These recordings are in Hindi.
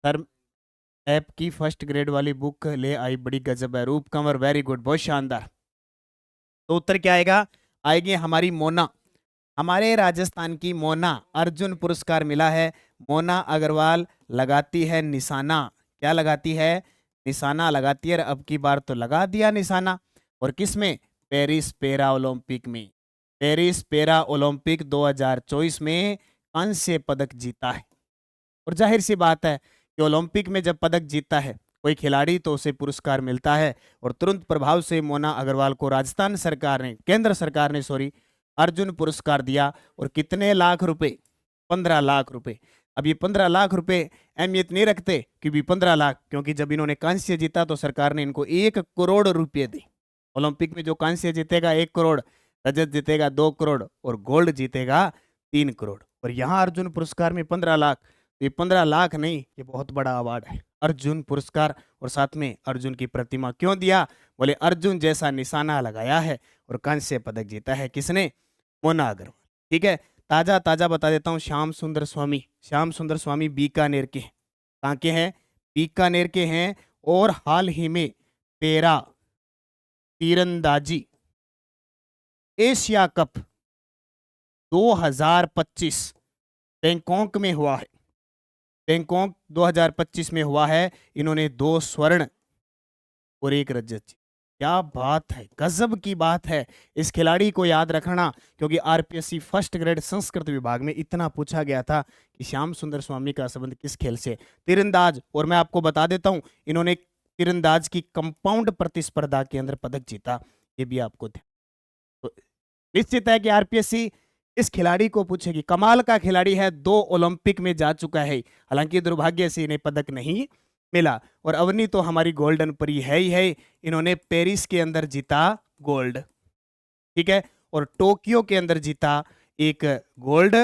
सर ऐप की फर्स्ट ग्रेड वाली बुक ले आई, बड़ी गजब है। रूप कंवर, वेरी गुड, बहुत शानदार। तो उत्तर क्या आएगा? आएगी हमारी मोना। हमारे राजस्थान की मोना, अर्जुन पुरस्कार मिला है। मोना अग्रवाल लगाती है निशाना। क्या लगाती है? निशाना लगाती है। और अब की बार तो लगा दिया निशाना। और किस में? पेरिस पेरा ओलंपिक में। पेरिस पेरा ओलंपिक 2024 में कांस्य पदक जीता है। और जाहिर सी बात है कि ओलंपिक में जब पदक जीतता है कोई खिलाड़ी तो उसे पुरस्कार मिलता है। और तुरंत प्रभाव से मोना अग्रवाल को राजस्थान सरकार ने, केंद्र सरकार ने सॉरी, अर्जुन पुरस्कार दिया। और कितने लाख रुपए? 15 लाख रुपए। अब ये 15 लाख रुपए अहमियत नहीं रखते कि भी 15 लाख, क्योंकि जब इन्होंने कांस्य जीता तो सरकार ने इनको 1 करोड़ रुपए दी। ओलंपिक में जो कांस्य जीतेगा 1 करोड़, रजत जीतेगा 2 करोड़ और गोल्ड जीतेगा 3 करोड़। और यहाँ अर्जुन पुरस्कार में 15 लाख। तो ये 15 लाख नहीं, ये बहुत बड़ा अवार्ड है, अर्जुन पुरस्कार। और साथ में अर्जुन की प्रतिमा क्यों दिया? बोले अर्जुन जैसा निशाना लगाया है और कांस्य पदक जीता है। किसने? मोना अग्रवाल। ठीक है। ताजा ताजा बता देता हूँ, श्याम सुंदर स्वामी। श्याम सुंदर स्वामी बीकानेर के हैं। कहाँ के हैं? बीकानेर के हैं। और हाल ही में पैरा तीरंदाजी एशिया कप 2025 बैंकॉक में हुआ है। बैंकॉक 2025 में हुआ है। इन्होंने 2 स्वर्ण और 1 रजत जीती। क्या बात है, गजब की बात है। इस खिलाड़ी को याद रखना, क्योंकि आरपीएससी फर्स्ट ग्रेड संस्कृत विभाग में इतना पूछा गया था कि श्याम सुंदर स्वामी का संबंध किस खेल से? तीरंदाज। और मैं आपको बता देता हूं, इन्होंने तीरंदाज की कंपाउंड प्रतिस्पर्धा के अंदर पदक जीता। ये भी आपको तो निश्चित है कि आरपीएससी इस खिलाड़ी को पूछेगी। कमाल का खिलाड़ी है, 2 ओलंपिक में जा चुका है। हालांकि दुर्भाग्य से इन्हें पदक नहीं मिला। और अवनी तो हमारी गोल्डन परी है ही है। इन्होंने पेरिस के अंदर जीता गोल्ड, ठीक है, और टोक्यो के अंदर जीता 1 गोल्ड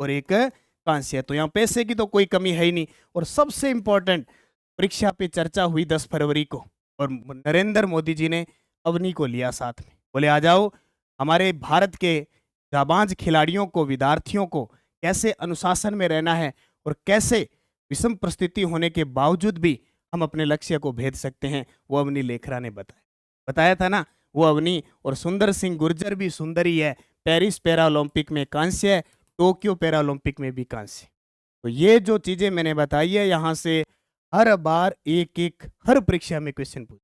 और 1 कांस्य। तो यहाँ पैसे की तो कोई कमी है ही नहीं। और सबसे इंपॉर्टेंट, परीक्षा पे चर्चा हुई 10 फरवरी को, और नरेंद्र मोदी जी ने अवनी को लिया साथ में। बोले आ जाओ, हमारे भारत के जाबाज खिलाड़ियों को, विद्यार्थियों को कैसे अनुशासन में रहना है और कैसे विषम परिस्थिति होने के बावजूद भी हम अपने लक्ष्य को भेद सकते हैं, वो अवनी लेखरा ने बताया था ना। वो अवनी। और सुंदर सिंह गुर्जर भी सुंदर ही है। पेरिस पैरा ओलंपिक में कांस्य, टोक्यो पैरा ओलंपिक में भी कांस्य। तो ये जो चीजें मैंने बताई है, यहाँ से हर बार एक एक हर परीक्षा में क्वेश्चन पूछ।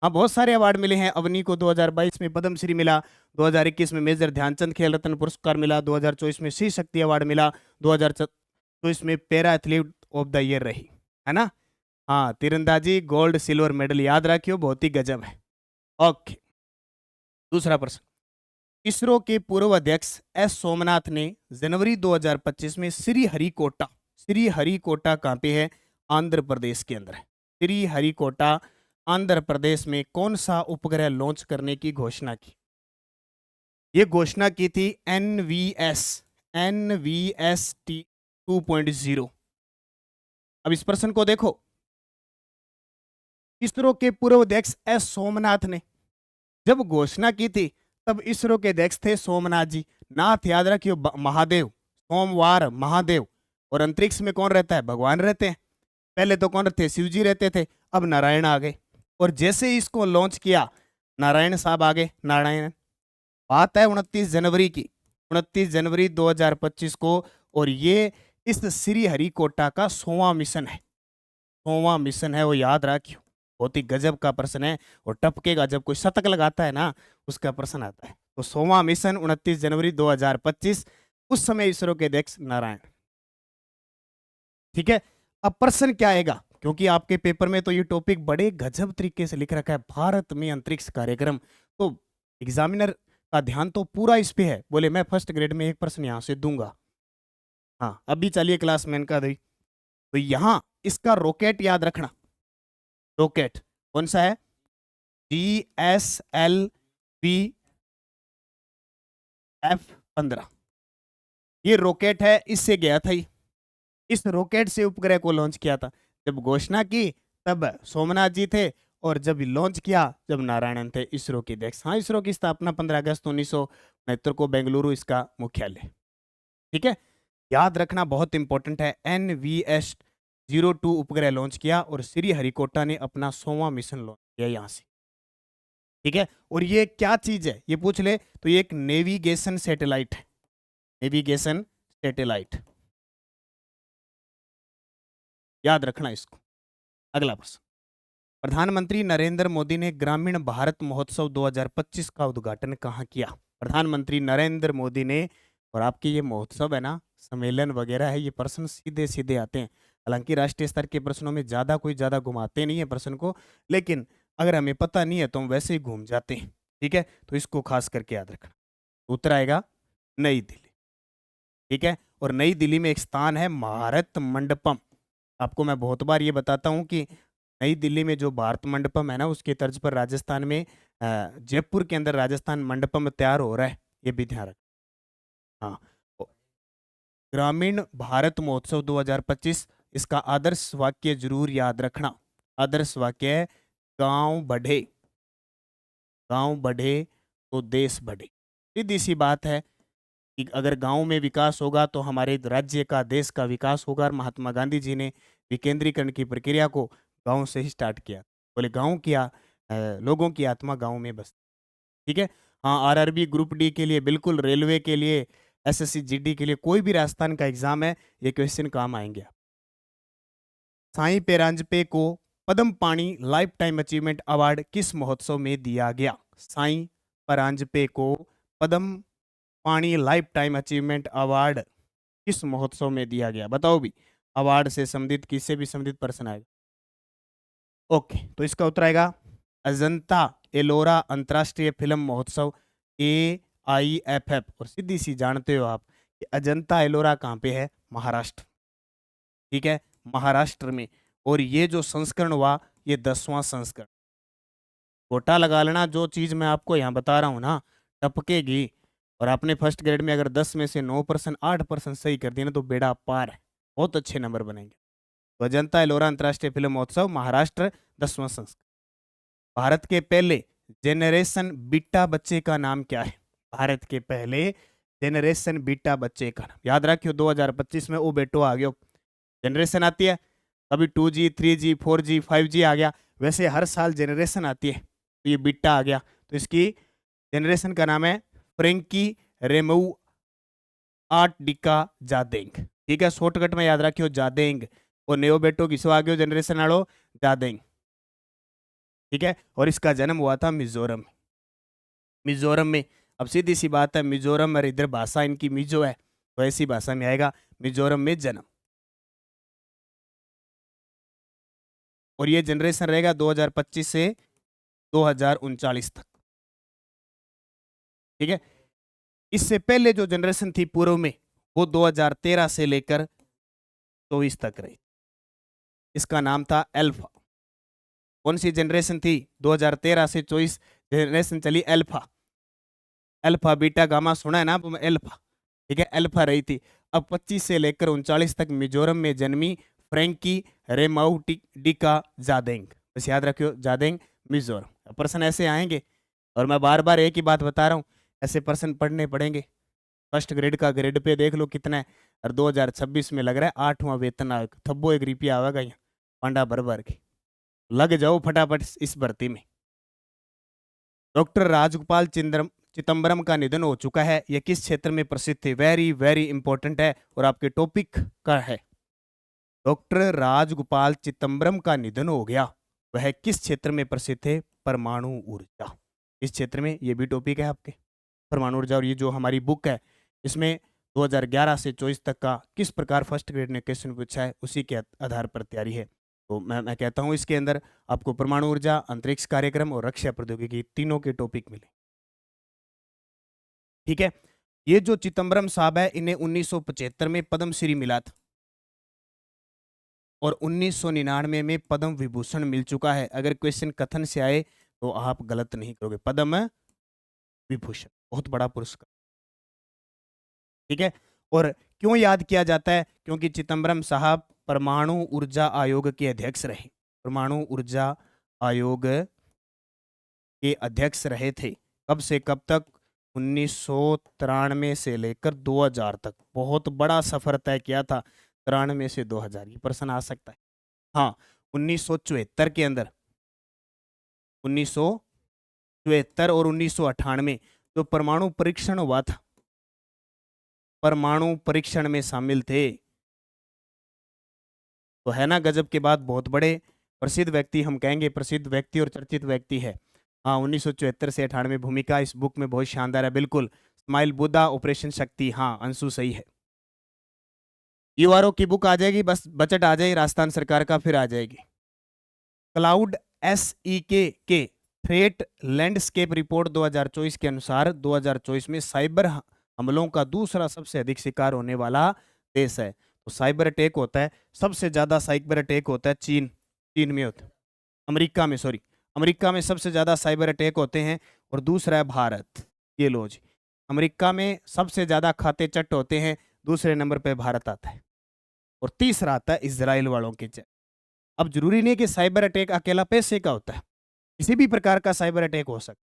हाँ, बहुत सारे अवार्ड मिले हैं अवनी को। 2022 में पद्मश्री मिला, 2021 में मेजर ध्यानचंद खेल रत्न पुरस्कार मिला, 2024 में श्री शक्ति अवार्ड मिला, 2024 में para athlete of the year रही, है ना। हाँ, तीरंदाजी गोल्ड सिल्वर मेडल याद रखियो, बहुत ही गजब है। ओके, दूसरा प्रश्न। इसरो के पूर्व अध्यक्ष एस सोमनाथ ने जनवरी 2025 में श्री हरिकोटा कहाँ पे है? आंध्र प्रदेश के अंदर है। श्री हरिकोटा आंध्र प्रदेश में कौन सा उपग्रह लॉन्च करने की घोषणा की? ये घोषणा की थी एनवीएसटी 2.0। अब इस प्रश्न को देखो। इसरो के पूर्व अध्यक्ष एस सोमनाथ ने जब घोषणा की थी, तब इसरो के अध्यक्ष थे सोमनाथ जी। नाथ याद रखियो, महादेव, सोमवार महादेव। और अंतरिक्ष में कौन रहता है? भगवान रहते हैं। पहले तो कौन रहते? शिव जी रहते थे, अब नारायण आ गए। और जैसे ही इसको लॉन्च किया, नारायण साहब आ गए। नारायण, बात है 29 जनवरी की, 29 जनवरी 2025 को। और ये इस श्री हरिकोटा का 100वां मिशन है। 100वां मिशन है, वो याद रखियो। बहुत ही गजब का प्रश्न है। और टपकेगा जब कोई शतक लगाता है ना, उसका प्रश्न आता है। तो 100वां मिशन 29 जनवरी 2025, उस समय इसरो के अध्यक्ष नारायण। ठीक है। अब प्रश्न क्या आएगा, क्योंकि आपके पेपर में तो ये टॉपिक बड़े गजब तरीके से लिख रखा है, भारत में अंतरिक्ष कार्यक्रम। तो एग्जामिनर का ध्यान तो पूरा इस पे है। बोले मैं फर्स्ट ग्रेड में एक प्रश्न यहां से दूंगा। हाँ, अभी चलिए क्लास मैन का दी। तो यहां इसका रॉकेट याद रखना। रॉकेट कौन सा है? GSLV-F15। ये रॉकेट है, इससे गया था ये। इस रॉकेट से उपग्रह को लॉन्च किया था। जब घोषणा की तब सोमनाथ जी थे, और जब लॉन्च किया जब नारायणन थे, इसरो के अध्यक्ष। हाँ, इसरो की स्थापना 15 अगस्त 1969 को बेंगलुरु इसका मुख्यालय। ठीक है, याद रखना बहुत इंपॉर्टेंट है। 02 उपग्रह लॉन्च किया और श्रीहरिकोटा ने अपना 100वां मिशन लॉन्च किया यहां से। ठीक है, और ये क्या चीज है ये पूछ ले तो ये एक नेविगेशन सैटेलाइट है, नेविगेशन सैटेलाइट, याद रखना इसको। अगला प्रश्न, प्रधानमंत्री नरेंद्र मोदी ने ग्रामीण भारत महोत्सव 2025 का उद्घाटन कहाँ किया? प्रधानमंत्री नरेंद्र मोदी ने, और आपके ये महोत्सव है ना, सम्मेलन वगैरह है, ये प्रश्न सीधे सीधे आते हैं। हालांकि राष्ट्रीय स्तर के प्रश्नों में कोई ज्यादा घुमाते नहीं है प्रश्न को, लेकिन अगर हमें पता नहीं है तो हम वैसे ही घूम जाते हैं। ठीक है, तो इसको खास करके याद रखना। उत्तर आएगा नई दिल्ली। ठीक है, और नई दिल्ली में एक स्थान है भारत मंडपम। आपको मैं बहुत बार ये बताता हूँ कि नई दिल्ली में जो भारत मंडपम है ना, उसके तर्ज पर राजस्थान में जयपुर के अंदर राजस्थान मंडपम तैयार हो रहा है, ये भी ध्यान रख। हाँ, ग्रामीण भारत महोत्सव 2025, इसका आदर्श वाक्य जरूर याद रखना। आदर्श वाक्य है गांव बढ़े, गांव बढ़े तो देश बढ़े। सीधी सी बात है कि अगर गांव में विकास होगा तो हमारे राज्य का, देश का विकास होगा। और महात्मा गांधी जी ने विकेंद्रीकरण की प्रक्रिया को गांव से ही स्टार्ट किया। बोले गांव की लोगों की आत्मा गांव में बस। ठीक है, हाँ, आरआरबी ग्रुप डी के लिए, बिल्कुल रेलवे के लिए, एसएससी जीडी के लिए, कोई भी राजस्थान का एग्जाम है, ये क्वेश्चन काम आएंगे। साईं पेरांजपे को पद्म पाणी लाइफ टाइम अचीवमेंट अवार्ड किस महोत्सव में दिया गया? साईं परांजपे को पद्म पाणी लाइफ टाइम अचीवमेंट अवार्ड किस महोत्सव में दिया गया? बताओ भी, अवार्ड से संबंधित, किससे भी संबंधित प्रश्न आएगा। ओके, तो इसका उत्तर आएगा अजंता एलोरा अंतर्राष्ट्रीय फिल्म महोत्सव, AIFF। और सीधी सी जानते हो आप कि अजंता एलोरा कहाँ पे है? महाराष्ट्र। ठीक है, महाराष्ट्र में। और ये जो संस्करण हुआ, ये 10वां संस्करण। गोटा लगा लेना, जो चीज मैं आपको यहाँ बता रहा हूँ ना, टपकेगी। और आपने फर्स्ट ग्रेड में अगर 10 में से 9%, 8% सही कर दिया ना, तो बेड़ा पार है, बहुत अच्छे नंबर बनेंगे। तो अजंता एलोरा अंतर्राष्ट्रीय फिल्म महोत्सव, महाराष्ट्र, 10वां संस्करण। भारत के पहले जेनरेशन बीटा बच्चे का नाम क्या है? भारत के पहले जेनरेशन बीटा बच्चे का नाम याद रखियो। 2025 में वो बेटो आ गयो, जनरेशन आती है, कभी 2G 3G 4G 5G आ गया, वैसे हर साल जनरेशन आती है, तो ये बीटा आ गया। तो इसकी जनरेशन का नाम है फ्रेंकी रेमू आर्ट डिका जादेंग। ठीक है, शॉर्टकट में याद रखियो जादेंग। और नेओ बेटो किसो आ गयो जनरेशन आलो? जादेंग। ठीक है, और इसका जन्म हुआ था मिजोरम, मिजोरम में। अब सीधी सी बात है, मिजोरम और इधर भाषा इनकी मिजो है, तो ऐसी भाषा में आएगा, मिजोरम में जन्म। और ये जनरेशन रहेगा 2025 से 2039 तक। ठीक है, इससे पहले जो जनरेशन थी पूर्व में, वो 2013 से लेकर 24 तक रही, इसका नाम था अल्फा। कौन सी जनरेशन थी? 2013 से 24 जनरेशन चली अल्फा। अल्फा बीटा गामा सुना है ना, अल्फा। ठीक है, अल्फा रही थी। अब 25 से लेकर 39 तक मिजोरम में जन्मी फ्रेंकी रेमाउ डिका जादेंग। बस याद रखियो, जादेंग मिजोरम। प्रश्न ऐसे आएंगे, और मैं बार बार एक ही बात बता रहा हूँ, ऐसे प्रश्न पढ़ने पड़ेंगे। फर्स्ट ग्रेड का ग्रेड पे देख लो कितना है, और 2026 में लग रहा है 8वां वेतन आयोग, थब्बो एक रुपया आवेगा यहाँ, पांडा भर भर के। लग जाओ फटाफट इस भर्ती में। डॉक्टर राजगोपाल चिदम्बरम का निधन हो चुका है, यह किस क्षेत्र में प्रसिद्ध थे? वेरी वेरी इंपॉर्टेंट है, और आपके टॉपिक का है। डॉक्टर राजगोपाल चिदम्बरम का निधन हो गया, वह किस क्षेत्र में प्रसिद्ध थे? परमाणु ऊर्जा। इस क्षेत्र में, ये भी टॉपिक है आपके, परमाणु ऊर्जा। और ये जो हमारी बुक है, इसमें 2011 से 24 तक का किस प्रकार फर्स्ट ग्रेड ने क्वेश्चन पूछा है, उसी के आधार पर तैयारी है। तो मैं कहता हूं इसके अंदर आपको परमाणु ऊर्जा, अंतरिक्ष कार्यक्रम और रक्षा प्रौद्योगिकी, तीनों के टॉपिक मिले। ठीक है, ये जो चिदम्बरम साहब है, इन्हें 1975 में पद्मश्री मिला था, और 1999 में पद्म विभूषण मिल चुका है। अगर क्वेश्चन कथन से आए तो आप गलत नहीं करोगे, पद्म विभूषण, बहुत बड़ा पुरस्कार। ठीक है, और क्यों याद किया जाता है? क्योंकि चिदम्बरम साहब परमाणु ऊर्जा आयोग के अध्यक्ष रहे, परमाणु ऊर्जा आयोग के अध्यक्ष रहे थे। कब से कब तक? 1993 से लेकर 2000 तक, बहुत बड़ा सफर तय किया था। 93 से 2000, ये प्रश्न आ सकता है। हाँ, 1974 के अंदर, 1974 और 1998 जो परमाणु परीक्षण हुआ था, परमाणु परीक्षण में शामिल थे। तो है ना गजब के बाद, बहुत बड़े प्रसिद्ध व्यक्ति, हम कहेंगे प्रसिद्ध व्यक्ति और चर्चित व्यक्ति है। हाँ, 1974 से 98 भूमिका इस बुक में बहुत शानदार है, बिल्कुल। स्माइल बुद्धा, ऑपरेशन शक्ति, हाँ अंशु सही है। यूआरओ की बुक आ जाएगी, बस बजट आ जाए राजस्थान सरकार का, फिर आ जाएगी। क्लाउड एसईके के थ्रेट लैंडस्केप रिपोर्ट 2024 के अनुसार 2024 में साइबर हमलों का दूसरा सबसे अधिक शिकार होने वाला देश है। तो साइबर अटैक होता है, सबसे ज्यादा साइबर अटैक होता है चीन, चीन में होता है, अमेरिका में, सॉरी, अमेरिका में सबसे ज्यादा साइबर अटैक होते हैं। और दूसरा है भारत, ये लो जी, अमेरिका में सबसे ज्यादा खाते चट होते हैं, दूसरे नंबर पे भारत आता है, और तीसरा आता है इजराइल वालों के चट। अब जरूरी नहीं कि साइबर अटैक अकेला पैसे का होता है, किसी भी प्रकार का साइबर अटैक हो सकता है।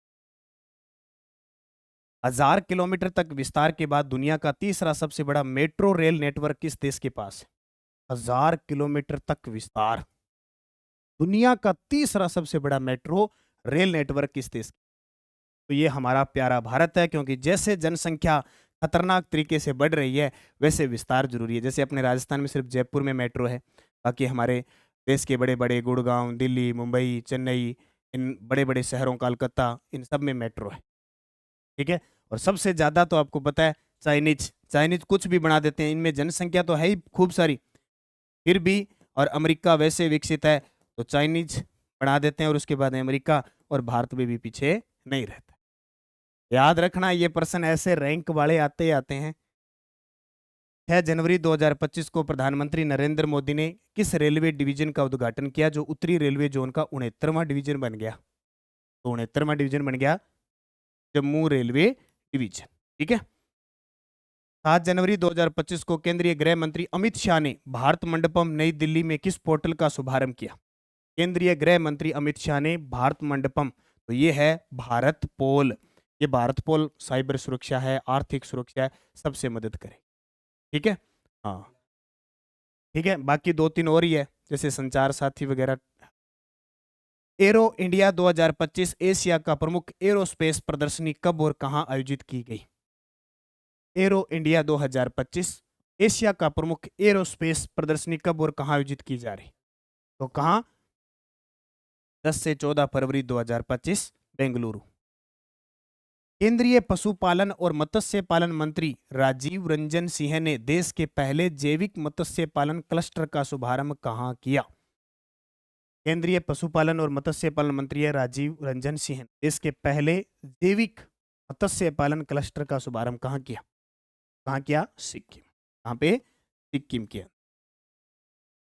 1000 किलोमीटर तक विस्तार के बाद दुनिया का तीसरा सबसे बड़ा मेट्रो रेल नेटवर्क किस देश के पास है? 1000 किलोमीटर तक विस्तार, दुनिया का तीसरा सबसे बड़ा मेट्रो रेल नेटवर्क किस देश? तो ये हमारा प्यारा भारत है, क्योंकि जैसे जनसंख्या खतरनाक तरीके से बढ़ रही है वैसे विस्तार जरूरी है। जैसे अपने राजस्थान में सिर्फ जयपुर में मेट्रो है, बाकी हमारे देश के बड़े बड़े गुड़गांव, दिल्ली, मुंबई, चेन्नई, इन बड़े बड़े शहरों, कलकत्ता, इन सब में मेट्रो है। ठीक है। और सबसे ज्यादा तो आपको पता है चाइनीज, चाइनीज कुछ भी बना देते हैं, इनमें जनसंख्या तो है ही खूब सारी, फिर भी, और अमेरिका वैसे विकसित है तो चाइनीज बढ़ा देते हैं, और उसके बाद अमेरिका, और भारत में भी पीछे नहीं रहता। याद रखना, ये प्रश्न ऐसे रैंक वाले आते आते हैं। 6 जनवरी 2025 को प्रधानमंत्री नरेंद्र मोदी ने किस रेलवे डिवीजन का उद्घाटन किया जो उत्तरी रेलवे जोन का 69वां डिवीजन बन गया? तो 69वां डिवीजन बन गया जम्मू रेलवे डिवीजन। ठीक है। 7 जनवरी 2025 को केंद्रीय गृह मंत्री अमित शाह ने भारत मंडपम नई दिल्ली में किस पोर्टल का शुभारंभ किया? केंद्रीय गृह मंत्री अमित शाह ने भारत मंडपम, तो ये है भारत पोल, ये भारत पोल साइबर सुरक्षा है, आर्थिक सुरक्षा है, सबसे मदद करे। ठीक है। हाँ ठीक है, बाकी 2-3 और ही है, जैसे संचार साथी वगैरह। एरो इंडिया 2025 एशिया का प्रमुख एरोस्पेस प्रदर्शनी कब और कहां आयोजित की गई? एरो इंडिया 2025 एशिया का प्रमुख एरोस्पेस प्रदर्शनी कब और कहां आयोजित की जा रही? तो कहां? 10 से 14 फरवरी 2025 बेंगलुरु। केंद्रीय पशुपालन और मत्स्य पालन मंत्री राजीव रंजन सिंह ने देश के पहले जैविक मत्स्य पालन क्लस्टर का शुभारंभ कहां किया? केंद्रीय पशुपालन और मत्स्य पालन मंत्री है राजीव रंजन सिंह, देश के पहले जैविक मत्स्य पालन क्लस्टर का शुभारंभ कहां किया? कहां किया? सिक्किम। कहां पे? सिक्किम के।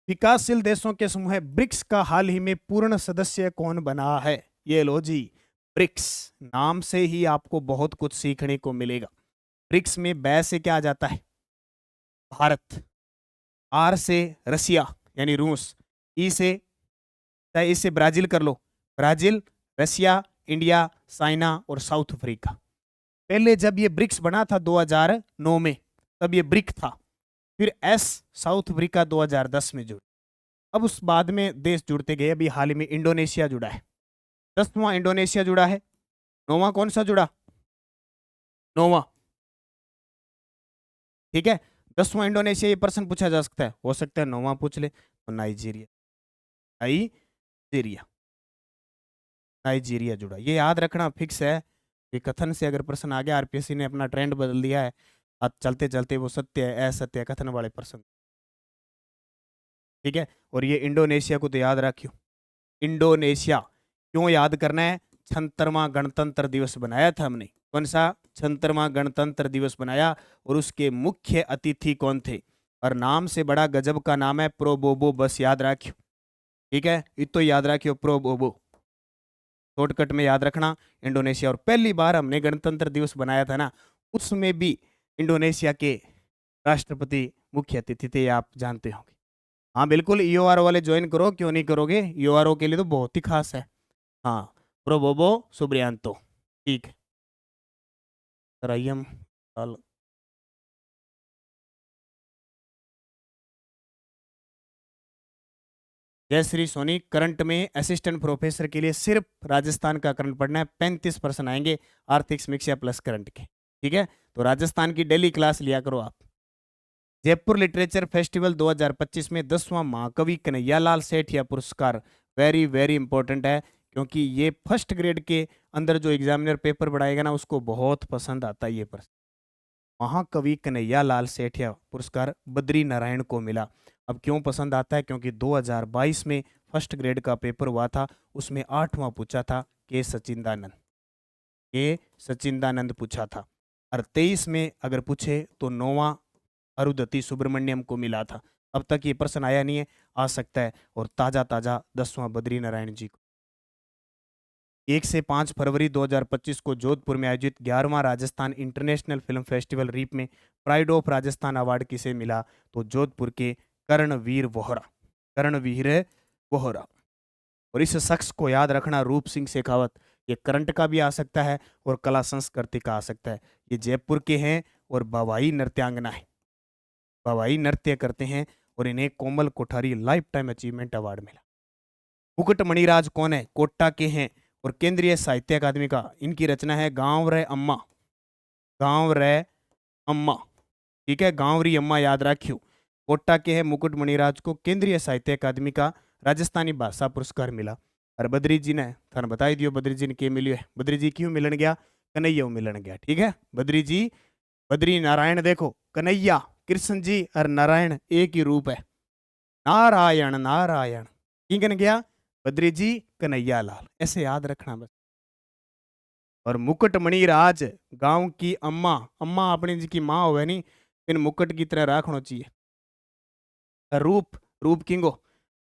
विकासशील देशों के समूह ब्रिक्स का हाल ही में पूर्ण सदस्य कौन बना है? ये लो जी, ब्रिक्स, नाम से ही आपको बहुत कुछ सीखने को मिलेगा। ब्रिक्स में बै से क्या आ जाता है? भारत, आर से रसिया यानी रूस, ई से, चाहे इससे ब्राजील कर लो, ब्राजील, रसिया, इंडिया, चाइना और साउथ अफ्रीका। पहले जब ये ब्रिक्स बना था 2009 में, तब ये ब्रिक था। फिर एस, साउथ अफ्रीका 2010 में जुड़ा। अब उस बाद में देश जुड़ते गए, अभी हाल ही में इंडोनेशिया जुड़ा है, 10वां इंडोनेशिया जुड़ा है। 9वां कौन सा जुड़ा? 9वां। ठीक है, 10वां इंडोनेशिया, ये प्रश्न पूछा जा सकता है, हो सकता है 9वां पूछ ले। तो नाइजीरिया, नाइजीरिया, नाइजीरिया जुड़ा, ये याद रखना फिक्स है। ये कथन से अगर प्रश्न आ गया, आरपीएससी ने अपना ट्रेंड बदल दिया है, अब चलते चलते वो सत्य है असत्य कथन वाले प्रश्न। ठीक है। और ये इंडोनेशिया को तो याद रखियो, इंडोनेशिया क्यों याद करना है? 76वां गणतंत्र दिवस बनाया था हमने। कौन सा? 76वां गणतंत्र दिवस बनाया, और उसके मुख्य अतिथि कौन थे? और नाम से बड़ा गजब का नाम है, प्रोबोबो, बस याद रखियो। ठीक है, इतो याद रखियो, प्रोबोबो, शॉर्टकट में याद रखना इंडोनेशिया। और पहली बार हमने गणतंत्र दिवस बनाया था ना, उसमें भी इंडोनेशिया के राष्ट्रपति मुख्य अतिथि थे, आप जानते होंगे। हाँ बिल्कुल, ईओआर वाले ज्वाइन करो, क्यों नहीं करोगे? ईओआरओ के लिए तो बहुत ही खास है। हाँ, प्रोबोबो सुब्रियांतो। ठीक है सर, आइए हम जयश्री सोनी, करंट में असिस्टेंट प्रोफेसर के लिए सिर्फ राजस्थान का करंट पढ़ना है, 35% आएंगे आर्थिक समीक्षा प्लस करंट के। ठीक है, तो राजस्थान की डेली क्लास लिया करो आप। जयपुर लिटरेचर फेस्टिवल 2025 में 10वां महाकवि कन्हैयालाल सेठिया पुरस्कार, वेरी वेरी इंपॉर्टेंट है, क्योंकि ये फर्स्ट ग्रेड के अंदर जो एग्जामिनर पेपर बढ़ाएगा ना उसको बहुत पसंद आता है ये प्रश्न। महाकवि कन्हैयालाल सेठिया पुरस्कार बद्री नारायण को मिला। अब क्यों पसंद आता है? क्योंकि 2022 में फर्स्ट ग्रेड का पेपर हुआ था, उसमें 8वां पूछा था के सचिंदानंद पूछा था, और 23 में अगर पूछे तो 9वां अरुंधति सुब्रमण्यम को मिला था। अब तक ये प्रश्न आया नहीं है, आ सकता है। और ताजा ताजा 10वां बद्री नारायण जी को। 1 से 5 फरवरी 2025 को जोधपुर में आयोजित 11वां राजस्थान इंटरनेशनल फिल्म फेस्टिवल रीप में प्राइड ऑफ राजस्थान अवार्ड किसे मिला? तो जोधपुर के कर्णवीर वोहरा, कर्णवीर वोहरा। और इस शख्स को याद रखना, रूप सिंह शेखावत। ये करंट का भी आ सकता है और कला संस्कृति का आ सकता है। ये जयपुर के हैं और बवाई नृत्यांगना है, बवाई नृत्य करते हैं, और इन्हें Komal Kothari lifetime achievement award मिला। मुकुट मणिराज कौन है? कोट्टा के हैं और केंद्रीय साहित्य अकादमी का। इनकी रचना है गांव रे अम्मा, गांव रे अम्मा। ठीक है, गांवरी अम्मा याद रखियो। कोट्टा के हैं मुकुट मणिराज को केंद्रीय साहित्य अकादमी का राजस्थानी भाषा पुरस्कार मिला। और बद्री जी ने थाने बताई दियो बद्री जी ने के मिलियो है। बद्री जी क्यों मिलन गया? कन्हैया मिलन गया। ठीक है, बद्री जी, बद्री नारायण, देखो कन्हैया, कृष्ण जी और नारायण एक ही रूप है। नारायण नारायण, की कन गया? बद्री जी कन्हैया लाल, ऐसे याद रखना बस। और मुकुट मणिराज गांव की अम्मा, अम्मा अपनी जी की माँ होवे नहीं, इन मुकुट की तरह रखना चाहिए। रूप, रूप किंगो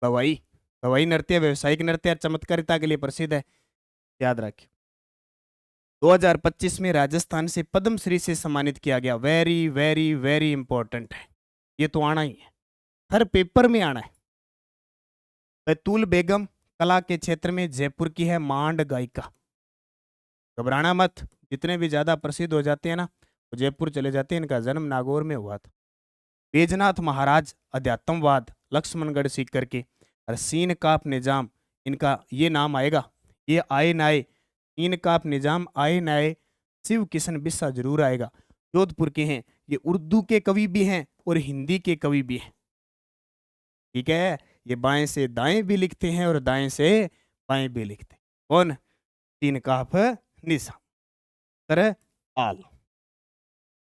भवाई, भवाई नृत्य व्यवसायिक नृत्य और चमत्कारिता के लिए प्रसिद्ध है, याद रखिए। 2025 में राजस्थान से पद्म श्री से सम्मानित किया गया, वेरी वेरी वेरी इंपॉर्टेंट है, ये तो आना ही है, हर पेपर में आना है। बैतूल बेगम कला के क्षेत्र में जयपुर की है मांड गायिका। घबराना मत, जितने भी ज्यादा प्रसिद्ध हो जाते हैं ना वो जयपुर चले जाते हैं। इनका जन्म नागौर में हुआ था। बैजनाथ महाराज अध्यात्मवाद, लक्ष्मणगढ़ सीकर के। और सीन काप निजाम, इनका ये नाम आएगा, ये आए ना आए, सीन काप निजाम आए ना आए, शिव किशन बिस्सा जरूर आएगा। जोधपुर के हैं, ये उर्दू के कवि भी हैं और हिंदी के कवि भी हैं। ठीक है, ये बाएं से दाएं भी लिखते हैं और दाएं से बाएं भी लिखते हैं। कौन? तीन काफ निजाम तरह आल।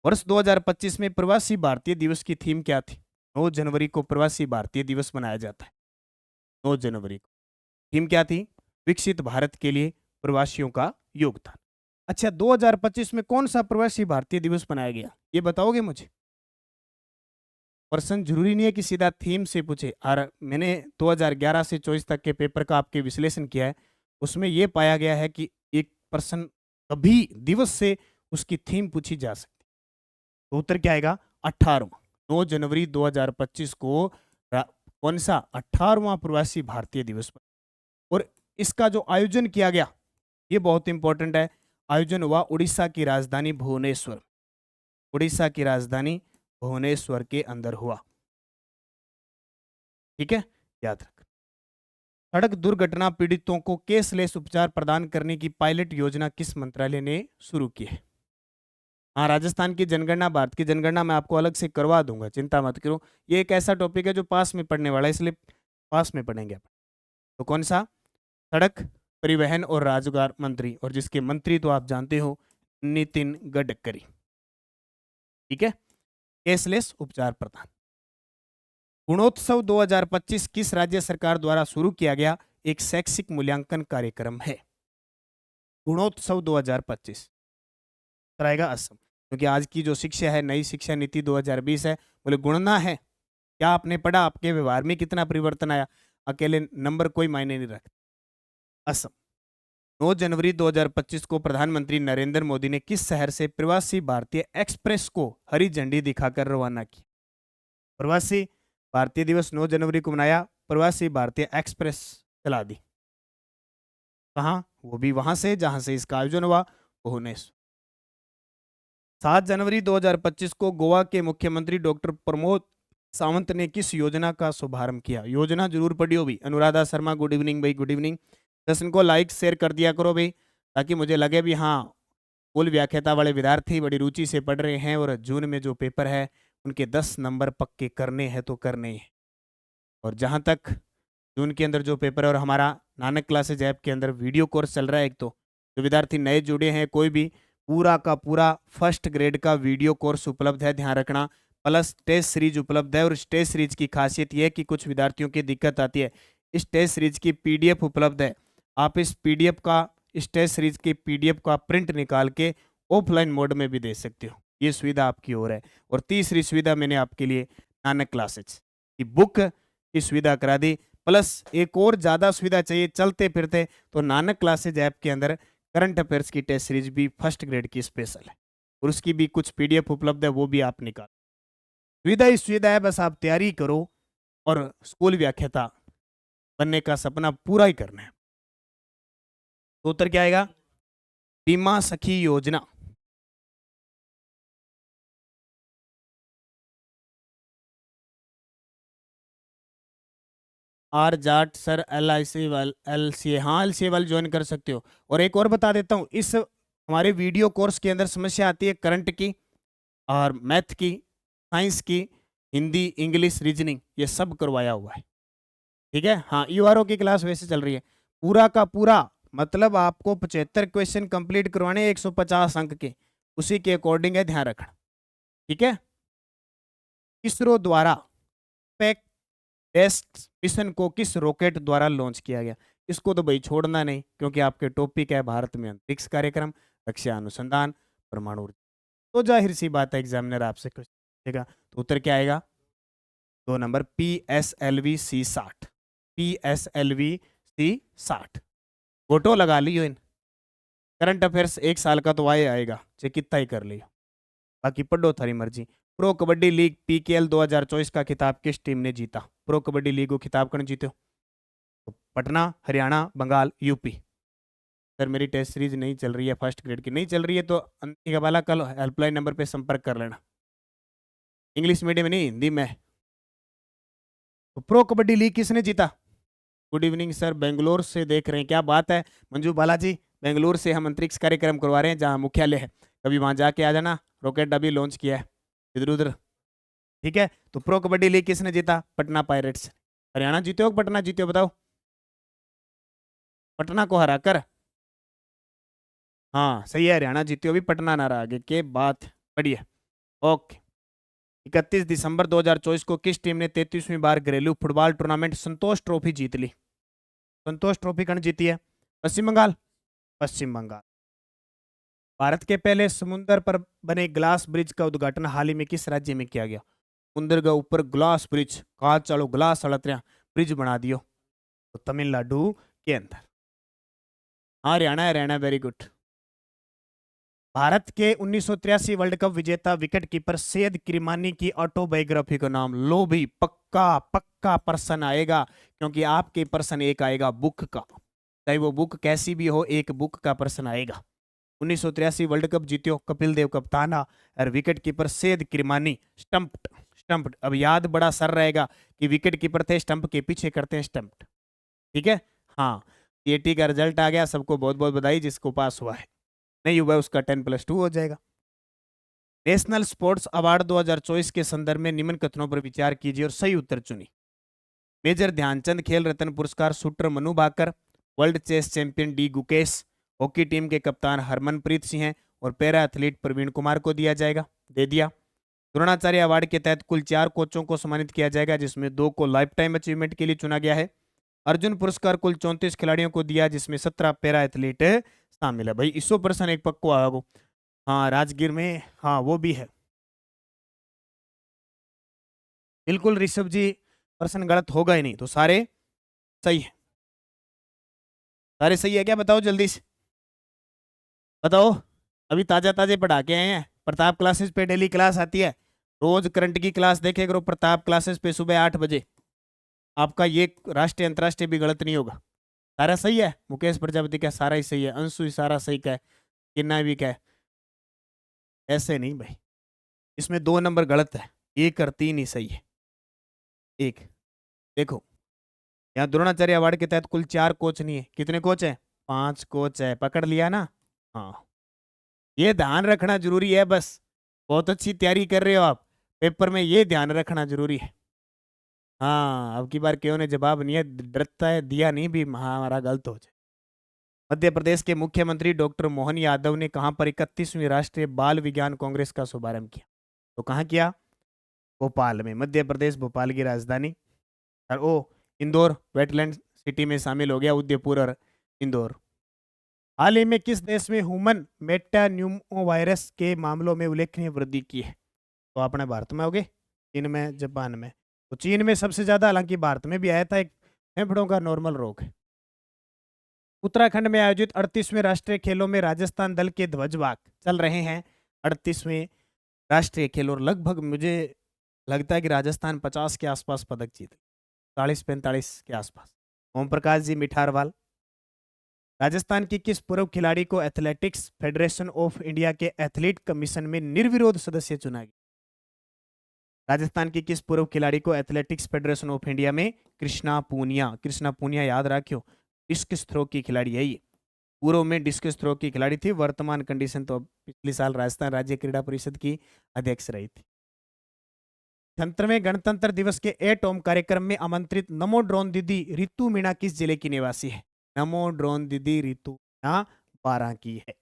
वर्ष 2025 में प्रवासी भारतीय दिवस की थीम क्या थी? 9 जनवरी को प्रवासी भारतीय दिवस मनाया जाता है। 9 जनवरी को थीम क्या थी? विकसित भारत के लिए प्रवासियों का योगदान। अच्छा, 2025 में कौन सा प्रवासी भारतीय दिवस मनाया गया, ये बताओगे मुझे? प्रश्न जरूरी नहीं है कि सीधा थीम से पूछे। और मैंने 2011 से 24 तक के पेपर का आपके विश्लेषण किया है, उसमें यह पाया गया है कि एक प्रश्न कभी दिवस से उसकी थीम पूछी जा सकती। तो उत्तर क्या आएगा? 18वां। 9 जनवरी 2025 को कौन सा? 18वां प्रवासी भारतीय दिवस पर। और इसका जो आयोजन किया गया ये बहुत इंपॉर्टेंट है। आयोजन हुआ उड़ीसा की राजधानी भुवनेश्वर, उड़ीसा की राजधानी भुवनेश्वर के अंदर हुआ। ठीक है, याद रख। सड़क दुर्घटना पीड़ितों को केसलेस उपचार प्रदान करने की पायलट योजना किस मंत्रालय ने शुरू की है? हाँ, राजस्थान की जनगणना, भारत की जनगणना मैं आपको अलग से करवा दूंगा, चिंता मत करो। ये एक ऐसा टॉपिक है जो पास में पढ़ने वाला है, इसलिए पास में पढ़ेंगे अपन। तो कौन सा? सड़क परिवहन और राजगार मंत्री, और जिसके मंत्री तो आप जानते हो, नितिन गडकरी। ठीक है, केसलेस उपचार प्रदान। गुणोत्सव 2025 किस राज्य सरकार द्वारा शुरू किया गया एक शैक्षिक मूल्यांकन कार्यक्रम है? गुणोत्सव 2025 कराएगा असम, क्योंकि आज की जो शिक्षा है, नई शिक्षा नीति 2020 है, बोले गुणना है, क्या आपने पढ़ा, आपके व्यवहार में कितना परिवर्तन आया, अकेले नंबर कोई मायने नहीं रखते। असम। 9 जनवरी 2025 को प्रधानमंत्री नरेंद्र मोदी ने किस शहर से प्रवासी भारतीय एक्सप्रेस को हरी झंडी दिखाकर रवाना किया? प्रवासी भारतीय दिवस 9 जनवरी को मनाया, प्रवासी भारतीय एक्सप्रेस चला दी। कहाँ? वो भी वहां से जहां से इसका आयोजन हुआ, भुवनेश्वर। 7 जनवरी 2025 को गोवा के मुख्यमंत्री डॉक्टर प्रमोद सावंत ने किस योजना का शुभारंभ किया? योजना जरूर पढ़ी हो भी। अनुराधा शर्मा, गुड इवनिंग भाई, गुड इवनिंग। जश्न को लाइक शेयर कर दिया करो भाई, ताकि मुझे लगे भी हाँ कुल व्याख्याता वाले विद्यार्थी बड़ी रुचि से पढ़ रहे हैं और जून में जो पेपर है उनके 10 नंबर पक्के करने हैं तो करने हैं। और जहां तक जून के अंदर जो पेपर है, और हमारा नानक क्लासेज ऐप के अंदर वीडियो कोर्स चल रहा है एक, तो जो विद्यार्थी नए जुड़े हैं कोई भी, पूरा का पूरा फर्स्ट ग्रेड का वीडियो कोर्स उपलब्ध है, ध्यान रखना। प्लस टेस्ट सीरीज उपलब्ध है, और इस टेस्ट सीरीज की खासियत यह है कि कुछ विद्यार्थियों की दिक्कत आती है, इस टेस्ट सीरीज की पीडीएफ उपलब्ध है। आप इस टेस्ट सीरीज की पीडीएफ का प्रिंट निकाल के ऑफलाइन मोड में भी दे सकते हो, ये सुविधा आपकी ओर है। और तीसरी सुविधा मैंने आपके लिए नानक क्लासेज की बुक की सुविधा करा दी। प्लस एक और ज्यादा सुविधा चाहिए चलते फिरते, तो नानक क्लासेज ऐप के अंदर करंट अफेयर्स की टेस्ट सीरीज भी फर्स्ट ग्रेड की स्पेशल है, और उसकी भी कुछ पीडीएफ उपलब्ध है, वो भी आप निकाल। सुविधा ही सुविधा है, बस आप तैयारी करो और स्कूल व्याख्याता बनने का सपना पूरा ही करना है। तो उत्तर क्या आएगा? बीमा सखी योजना। आर जाट सर, LIC वाल LCA, हाँ LCA वाले ज्वाइन कर सकते हो। और एक और बता देता हूँ, इस हमारे वीडियो कोर्स के अंदर समस्या आती है करंट की और मैथ की, साइंस की, हिंदी, इंग्लिश, रीजनिंग, ये सब करवाया हुआ है, ठीक है। हाँ URO की क्लास वैसे चल रही है, पूरा का पूरा, मतलब आपको 75 क्वेश्चन कंप्लीट करवाने 150 अंक के, उसी के अकॉर्डिंग है, ध्यान रखना, ठीक है। इसरो द्वारा पैक टेस्ट मिशन को किस रॉकेट द्वारा लॉन्च किया गया? इसको तो भाई छोड़ना नहीं, क्योंकि आपके टॉपिक है भारत में अंतरिक्ष कार्यक्रम, रक्षा अनुसंधान, परमाणु ऊर्जा, तो जाहिर सी बात है एग्जामिनर आपसे क्वेश्चन पूछेगा। तो उत्तर क्या आएगा? 2 नंबर, PSLV-C60, PSLV-C60। फोटो लगा लियो इन। करंट अफेयर्स 1 साल का तो आएगा, चाहे कितना ही कर लियो, बाकी पढ़ो थारी मर्जी। प्रो कबड्डी लीग PKL 2024 का खिताब किस टीम ने जीता? प्रो कबड्डी लीग को खिताब कौन जीते? तो पटना, हरियाणा, बंगाल, यूपी। सर मेरी टेस्ट सीरीज नहीं चल रही है, फर्स्ट ग्रेड की नहीं चल रही है, तो अंतिका वाला कल हेल्पलाइन नंबर पे संपर्क कर लेना, इंग्लिश मीडियम नहीं हिंदी में। तो प्रो कबड्डी लीग किसने जीता? गुड इवनिंग सर, बेंगलोर से देख रहे हैं, क्या बात है मंजू बालाजी, बेंगलोर से हम अंतरिक्ष कार्यक्रम करवा रहे हैं जहाँ मुख्यालय है, कभी वहां जाके आ जाना, रॉकेट अभी लॉन्च किया है इधर उधर, ठीक है। तो प्रो कबड्डी लीग किसने जीता? पटना पायरेट्स। हरियाणा जीते हो पटना जीते हो बताओ? पटना को हराकर, हाँ सही है, हरियाणा जीते हो, भी पटना ना रहा आगे, के बात, बढ़िया, ओके। 31 दिसंबर 2024 को किस टीम ने 33वीं बार घरेलू फुटबॉल टूर्नामेंट संतोष ट्रॉफी जीत ली? संतोष ट्रॉफी कौन जीती है? पश्चिम बंगाल। पश्चिम बंगाल। भारत के पहले समुद्र पर बने ग्लास ब्रिज का उद्घाटन हाल ही में किस राज्य में किया गया? समुद्र के ऊपर ग्लास ब्रिज, कांच चालो ग्लास अलत्रिया ब्रिज बना दियो, तो तमिलनाडु के अंदर। हाँ हरियाणा, हरियाणा, वेरी गुड। भारत के 1983 वर्ल्ड कप विजेता विकेट कीपर सैयद किरमानी की ऑटोबायोग्राफी का नाम लो भी, पक्का पक्का पर्सन आएगा, क्योंकि आपके पर्सन एक आएगा बुक का, चाहे वो बुक कैसी भी हो, एक बुक का पर्सन आएगा। 1983 वर्ल्ड कप जीत्यो, कपिल देव कप्ताना, और wicket keeper Syed Kirmani, stumped stumped. अब याद बड़ा सर रहेगा कि विकेट कीपर थे, स्टंप के पीछे करते हैं स्टंप्ड, ठीक है। हाँ CAT का रिजल्ट आ गया, सबको बहुत बहुत बधाई, जिसको पास हुआ है, नहीं हुआ उसका 10+2 हो जाएगा। नेशनल स्पोर्ट्स अवार्ड 2024 के संदर्भ में निम्न कथनों पर विचार कीजिए और सही उत्तर चुनिए। मेजर ध्यानचंद खेल रत्न पुरस्कार shooter Manu Bhaker, world chess champion D Gukesh, hockey team के कप्तान हरमनप्रीत सिंह हैं, और पैरा एथलीट प्रवीण कुमार को दिया जाएगा, दे दिया। द्रोणाचार्य अवार्ड के तहत कुल 4 कोचों को सम्मानित किया जाएगा, जिसमें 2 को लाइफ टाइम अचीवमेंट के लिए चुना गया है। अर्जुन पुरस्कार कुल 34 खिलाड़ियों को दिया, जिसमें 17 पैरा एथलीट शामिल है। भाई 100% एक पक्को आगो, हाँ राजगीर में, हाँ वो भी है, बिल्कुल ऋषभ जी, पर्सन गलत होगा ही नहीं, तो सारे सही है, सारे सही है क्या? बताओ जल्दी से बताओ। अभी ताजा ताजे पढ़ा के आए हैं, प्रताप क्लासेस पे डेली क्लास आती है, रोज करंट की क्लास देखे करो प्रताप क्लासेस पे सुबह 8 बजे, आपका ये राष्ट्रीय अंतरराष्ट्रीय भी गलत नहीं होगा, सारा सही है। मुकेश प्रजापति का सारा ही सही है, अंशु ही सारा सही का है, किन्ना भी का है, ऐसे नहीं भाई, इसमें 2 नंबर गलत है, 1 और 3 ही सही है, एक। देखो, यहाँ द्रोणाचार्य अवार्ड के तहत कुल 4 कोच नहीं है, कितने कोच है? 5 कोच है, पकड़ लिया ना? हाँ, ये ध्यान रखना जरूरी है बस। बहुत अच्छी तैयारी कर रहे हो आप, पेपर में ये ध्यान रखना जरूरी है। हाँ, अब की बार क्यों ने जवाब नहीं है, डरता है दिया नहीं भी हमारा गलत हो जाए। मध्य प्रदेश के मुख्यमंत्री डॉक्टर मोहन यादव ने कहां पर 31वीं राष्ट्रीय बाल विज्ञान कांग्रेस का शुभारंभ किया? तो कहाँ किया? भोपाल में, मध्य प्रदेश, भोपाल की राजधानी। और ओ, इंदौर वेटलैंड सिटी में शामिल हो गया, उदयपुर और इंदौर। हाल ही में किस देश में ह्यूमन मेटान्यूमोवायरस के मामलों में उल्लेखनीय वृद्धि की है? तो अपने भारत में हो गए, चीन में, जापान में। तो चीन में सबसे ज्यादा, हालांकि भारत में भी आया था, एक फेफड़ों का नॉर्मल रोग है। उत्तराखंड में आयोजित 38वें राष्ट्रीय खेलों में राजस्थान दल के ध्वजवाहक चल रहे हैं 38वें राष्ट्रीय खेल, और लगभग मुझे लगता है कि राजस्थान 50 के आसपास पदक जीते, 40-45 के आसपास। ओम प्रकाश जी मिठारवाल। राजस्थान की किस पूर्व खिलाड़ी को एथलेटिक्स फेडरेशन ऑफ इंडिया के एथलीट कमीशन में निर्विरोध सदस्य चुना गया? राजस्थान की किस पूर्व खिलाड़ी को एथलेटिक्स फेडरेशन ऑफ इंडिया में, कृष्णा पूनिया, कृष्णा पूनिया याद रखियो, डिस्कस थ्रो की खिलाड़ी है ये। पूर्व में डिस्कस थ्रो की खिलाड़ी थी, वर्तमान कंडीशन तो पिछले साल राजस्थान राज्य क्रीड़ा परिषद की अध्यक्ष रही थी। 76वें गणतंत्र दिवस के एट होम कार्यक्रम में आमंत्रित नमो ड्रोन दीदी रितु मीणा किस जिले की निवासी है? नमो ड्रोन दीदी रितु मीणा बारां की है।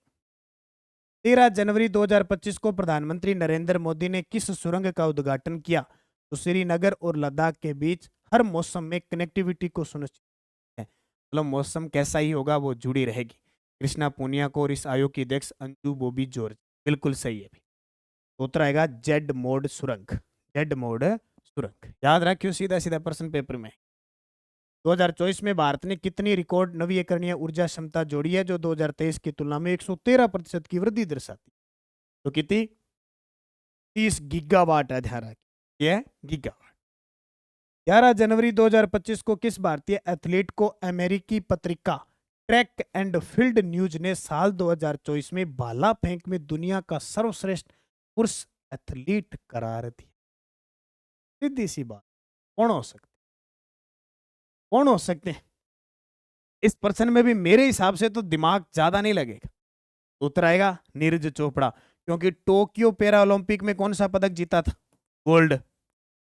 13 जनवरी 2025 को प्रधानमंत्री नरेंद्र मोदी ने किस सुरंग का उद्घाटन किया तो श्रीनगर और लद्दाख के बीच हर मौसम में कनेक्टिविटी को सुनिश्चित है? मतलब मौसम कैसा ही होगा वो जुड़ी रहेगी। कृष्णा पूनिया को और इस आयोग की अध्यक्ष अंजू बोबी जॉर्ज। बिल्कुल सही है। तो उत्तर आएगा जेड मोड सुरंग, जेड मोड सुरंग। याद रखियो, सीधा सीधा प्रश्न पेपर में। 2024 में भारत ने कितनी रिकॉर्ड नवीकरणीय ऊर्जा क्षमता जोड़ी है, जो 2023 की तुलना में 113% की वृद्धि दर्शाती? तो कितनी? 30 गीगावाट है, ध्यान रखिए, ये गीगावाट। 11 जनवरी 2025 को किस भारतीय एथलीट को अमेरिकी पत्रिका ट्रैक एंड फील्ड न्यूज ने साल 2024 में भाला फेंक में दुनिया का सर्वश्रेष्ठ पुरुष एथलीट करार दिया? सीधी सी बात, कौन हो सकते, कौन हो सकते हैं? इस प्रश्न में भी मेरे हिसाब से तो दिमाग ज्यादा नहीं लगेगा। उत्तर आएगा नीरज चोपड़ा, क्योंकि टोक्यो पैरा ओलंपिक में कौन सा पदक जीता था? गोल्ड।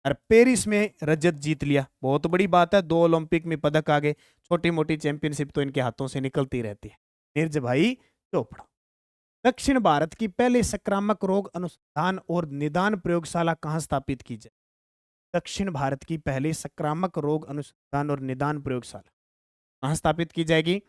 और पेरिस में रजत जीत लिया, बहुत बड़ी बात है, 2 ओलंपिक में पदक आ गए। छोटी मोटी चैंपियनशिप तो इनके हाथों से निकलती रहती है। नीरज भाई चोपड़ा। दक्षिण भारत की पहले संक्रामक रोग अनुसंधान और निदान प्रयोगशाला कहां स्थापित की जाए? दक्षिण भारत की पहली संक्रामक रोग अनुसंधान और निदान प्रयोगशाला कहां स्थापित की जाएगी?